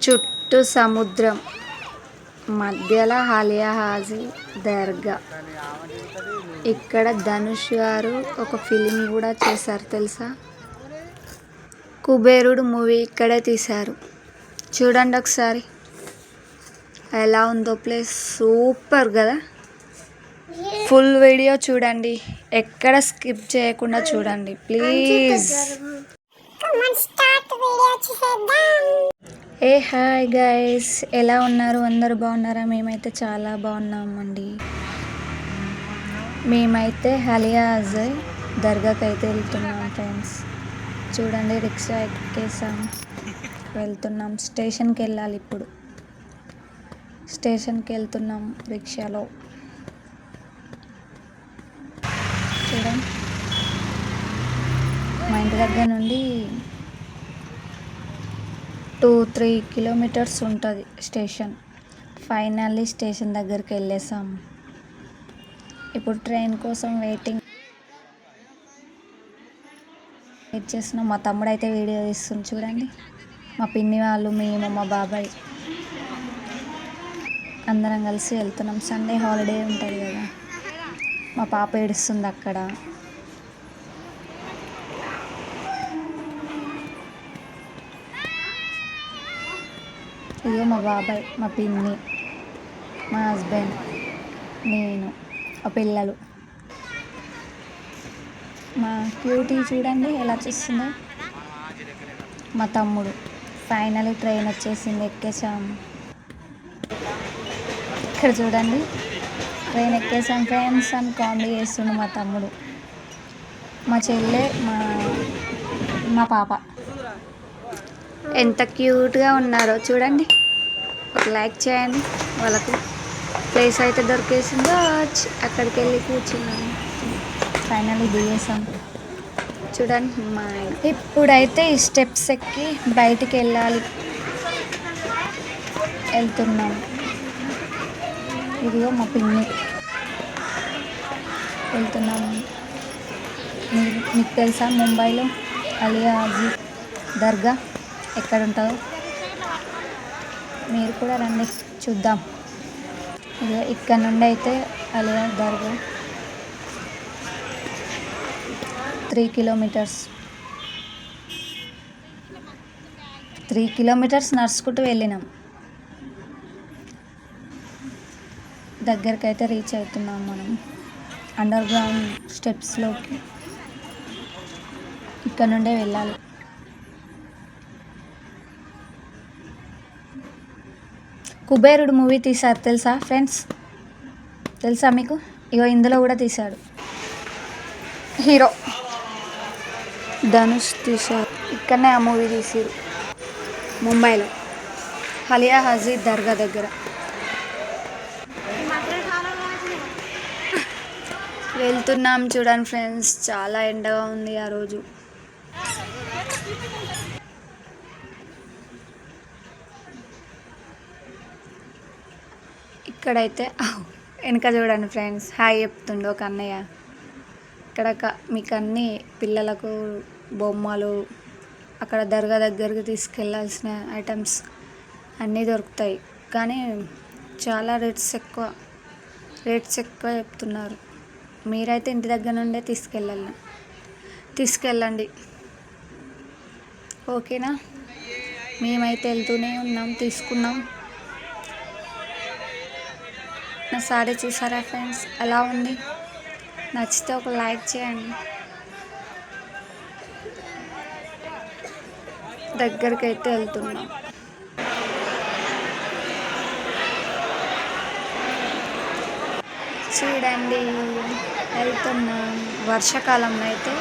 చుట్టూ సముద్రం, మధ్యలో ఆలియా హాజీ దర్గా. ఇక్కడ ధనుష్ గారు ఒక ఫిలిం కూడా చేశారు తెలుసా. కుబేరుడు మూవీ ఇక్కడే తీశారు. చూడండి ఒకసారి ఎలా ఉందో ప్లేస్. సూపర్ కదా. ఫుల్ వీడియో చూడండి, ఎక్కడ స్కిప్ చేయకుండా చూడండి ప్లీజ్. ఏ హాయ్ గైస్, ఎలా ఉన్నారు? అందరు బాగున్నారా? మేమైతే చాలా బాగున్నామండి. మేమైతే ఆలియా హాజీ దర్గాకి అయితే వెళ్తున్నాం ఫ్రెండ్స్. చూడండి, రిక్షా ఎక్కేసాం, వెళ్తున్నాం. స్టేషన్కి వెళ్ళాలి ఇప్పుడు. స్టేషన్కి వెళ్తున్నాం రిక్షాలో. చూడండి, మా ఇంటి దగ్గర నుండి 2-3 కిలోమీటర్స్ ఉంటుంది స్టేషన్. ఫైనల్లీ స్టేషన్ దగ్గరికి వెళ్ళేసాం. ఇప్పుడు ట్రైన్ కోసం వెయిట్ చేస్తున్నాం. మా తమ్ముడు అయితే వీడియో తీస్తుంది చూడండి. మా పిన్ని వాళ్ళు, మేము, మా బాబాయ్ అందరం కలిసి వెళ్తున్నాం. సండే హాలిడే ఉంటుంది కదా. మా పాప ఏడుస్తుంది అక్కడ. ఇదిగో మా బాబాయ్, మా పిన్ని, మా హస్బెండ్, నేను, ఆ పిల్లలు. మా క్యూటీ చూడండి ఎలా చూస్తుందో. మా తమ్ముడు. ఫైనల్లీ ట్రైన్ వచ్చేసింది, ఎక్కేసాము. ఇక్కడ చూడండి, ట్రైన్ ఎక్కేసాం ఫ్రెండ్స్ అని కామెడీ చేస్తుండు మా తమ్ముడు. మా చెల్లె, మా పాప ఎంత క్యూట్గా ఉన్నారో చూడండి. ఒక లైక్ చేయండి. వాళ్ళకు ప్లేస్ అయితే దొరికేసిందో అక్కడికి వెళ్ళి కూర్చున్నాము. ఫైనల్లీ దిగేసాం చూడండి. ఇప్పుడైతే ఈ స్టెప్స్ ఎక్కి బయటికి వెళ్ళాలి. వెళ్తున్నాం. ఇదిగో మా పిన్ని. వెళ్తున్నాము. మీకు తెలుసా ముంబైలో ఆలియా హాజీ దర్గా ఎక్కడ ఉంటుందో? మీరు కూడా రండి, చూద్దాం. ఇదిగో ఇక్కడ నుండి అయితే ఆలియా దర్గా 3 కిలోమీటర్స్. 3 కిలోమీటర్స్ నడుచుకుంటూ వెళ్ళినాం. దగ్గరికి అయితే రీచ్ అవుతున్నాం మనం. అండర్ గ్రౌండ్ స్టెప్స్లోకి ఇక్కడ నుండే వెళ్ళాలి. కుబేరుడు మూవీ తీశారు తెలుసా ఫ్రెండ్స్? తెలుసా మీకు? ఇగో ఇందులో కూడా తీశాడు హీరో ధనుష్ తీశారు. ఇక్కడనే ఆ మూవీ తీసారు ముంబైలో, ఆలియా హాజీ దర్గా దగ్గర. వెళ్తున్నాం చూడండి ఫ్రెండ్స్. చాలా ఎండగా ఉంది ఆ రోజు. ఇక్కడైతే వెనక చూడండి ఫ్రెండ్స్, హాయ్ చెప్తుండే ఒక అన్నయ్య. ఇక్కడ మీకు అన్ని పిల్లలకు బొమ్మలు, అక్కడ దర్గా దగ్గరికి తీసుకెళ్ళాల్సిన ఐటమ్స్ అన్నీ దొరుకుతాయి. కానీ చాలా రేట్స్ ఎక్కువ చెప్తున్నారు. మీరైతే ఇంటి దగ్గర నుండే తీసుకెళ్ళండి. ఓకేనా? మేమైతే వెళ్తూనే ఉన్నాం, తీసుకున్నాం. నా సారీ చూసారా ఫ్రెండ్స్ ఎలా ఉంది? నచ్చితే ఒక లైక్ చేయండి. దగ్గరికి అయితే వెళ్తున్నాం. చూడండి వెళ్తున్నాం. వర్షాకాలంలో అయితే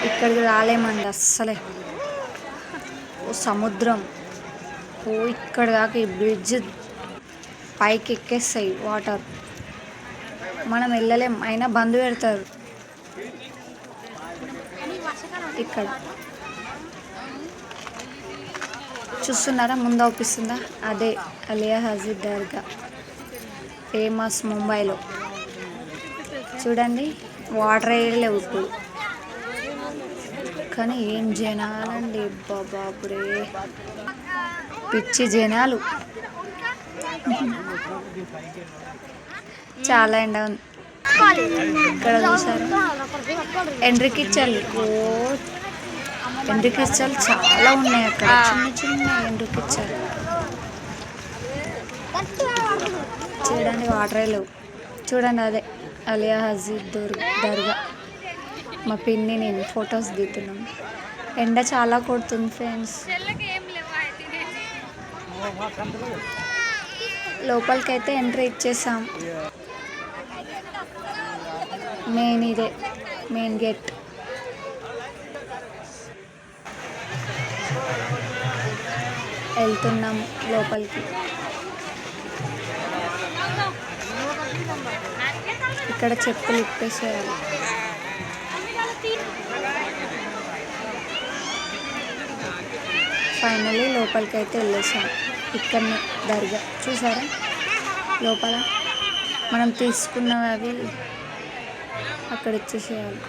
ఇక్కడికి రాలేమండి అస్సలే. ఓ సముద్రం, ఓ ఇక్కడ దాకా ఈ బ్రిడ్జ్ పైకి ఎక్కేస్తాయి వాటర్. మనం వెళ్ళలేం, అయినా బంద్ పెడతారు ఇక్కడ. చూస్తున్నారా ముందు అవుపిస్తుందా? అదే ఆలియా హాజీ దర్గా, ఫేమస్ ముంబైలో. చూడండి, వాటర్ లేవు ఇప్పుడు. కానీ ఏం జనాలండి, బాబాపురే పిచ్చి జనాలు. చాలా ఎండ ఉంది. ఇక్కడ చూసారు ఎండ్రికిచ్చలు, ఎండ్రికిచ్చలు చాలా ఉన్నాయి అక్కడ, చిన్న చిన్న ఎండ్రికిచ్చలు. చూడండి వాటరే లేవు. చూడండి అదే అలియా హజీద్ దర్గా. మా పిన్ని నేను ఫొటోస్ దిగుతున్నాం. ఎండ చాలా కొడుతుంది ఫ్రెండ్స్. లోపలికైతే ఎంట్రీ ఇచ్చేసాం. ఇదే మెయిన్ గేట్. వెళ్తున్నాం లోపలికి. ఇక్కడ చెప్పులు ఇప్పేసేయాలి. ఫైనలీ లోపలికి అయితే వెళ్ళేసాం. ఇక్కడనే దర్గా చూసారా, లోపల మనం తీసుకున్నవి అవి అక్కడ ఇచ్చేసేయాలి.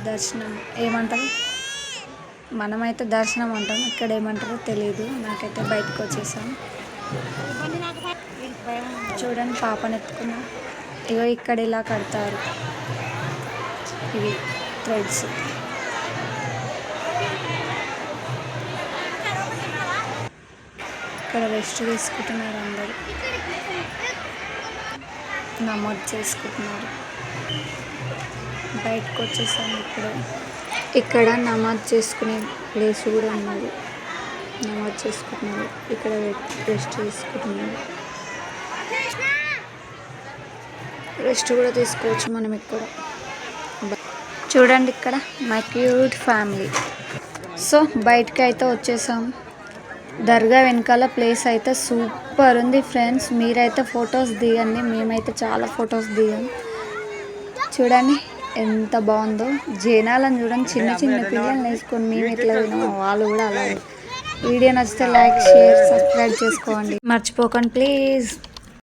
దర్శనం ఏమంటారు, మనమైతే దర్శనం అంటాం, ఇక్కడ ఏమంటారో తెలీదు. నాకైతే బయటకు వచ్చేసాం. చూడండి పాపను ఎత్తుకున్నా. ఇగో ఇక్కడ ఇలా కడతారు, ఇవి థ్రెడ్స్. ఇక్కడ రెస్ట్ తీసుకుంటున్నారు అందరు, నమోదు చేసుకుంటున్నారు. బయటకు వచ్చేసాము. ఇక్కడ నమాజ్ చేసుకునే ప్లేస్ కూడా ఉన్నది. నమాజ్ చేసుకుంటున్నారు, ఇక్కడ రెస్ట్ తీసుకుంటున్నారు. రెస్ట్ కూడా తీసుకోవచ్చు మనం ఇక్కడ. చూడండి ఇక్కడ మై క్యూట్ ఫ్యామిలీ. సో బయటకి అయితే వచ్చేసాం. దర్గా వెనకాల ప్లేస్ అయితే సూపర్ ఉంది ఫ్రెండ్స్. మీరైతే ఫొటోస్ దిగండి, మేమైతే చాలా ఫొటోస్ దిగాం. చూడండి ఎంత బాగుందో. జనాలను చూడండి, చిన్న చిన్న పిల్లల్ని వేసుకొని మేము ఎట్లా తినామో వాళ్ళు కూడా అలాగే. వీడియో నచ్చితే లైక్, షేర్, సబ్స్క్రైబ్ చేసుకోండి మర్చిపోకండి ప్లీజ్.